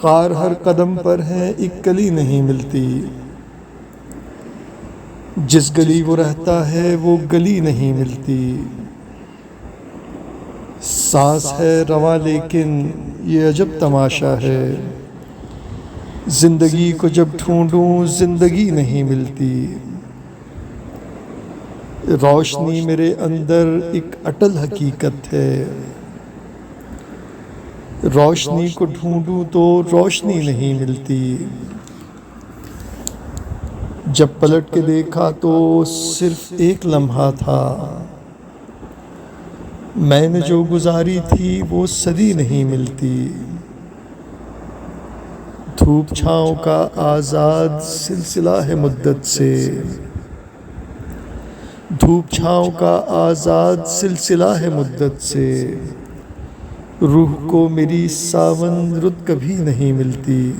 خار ہر قدم پر ہے ایک کلی نہیں ملتی، جس گلی وہ رہتا ہے وہ گلی نہیں ملتی۔ سانس ہے رواں لیکن یہ عجب تماشا ہے، زندگی کو جب ڈھونڈوں زندگی نہیں ملتی۔ روشنی میرے اندر ایک اٹل حقیقت ہے، روشنی کو ڈھونڈوں تو روشنی نہیں ملتی۔ جب پلٹ کے دیکھا تو صرف ایک لمحہ تھا، میں نے جو گزاری تھی وہ صدی نہیں ملتی۔ دھوپ چھاؤں کا آزاد سلسلہ ہے مدت سے، دھوپ چھاؤں کا آزاد سلسلہ ہے مدت سے۔ روح کو میری ساون رت کبھی نہیں ملتی۔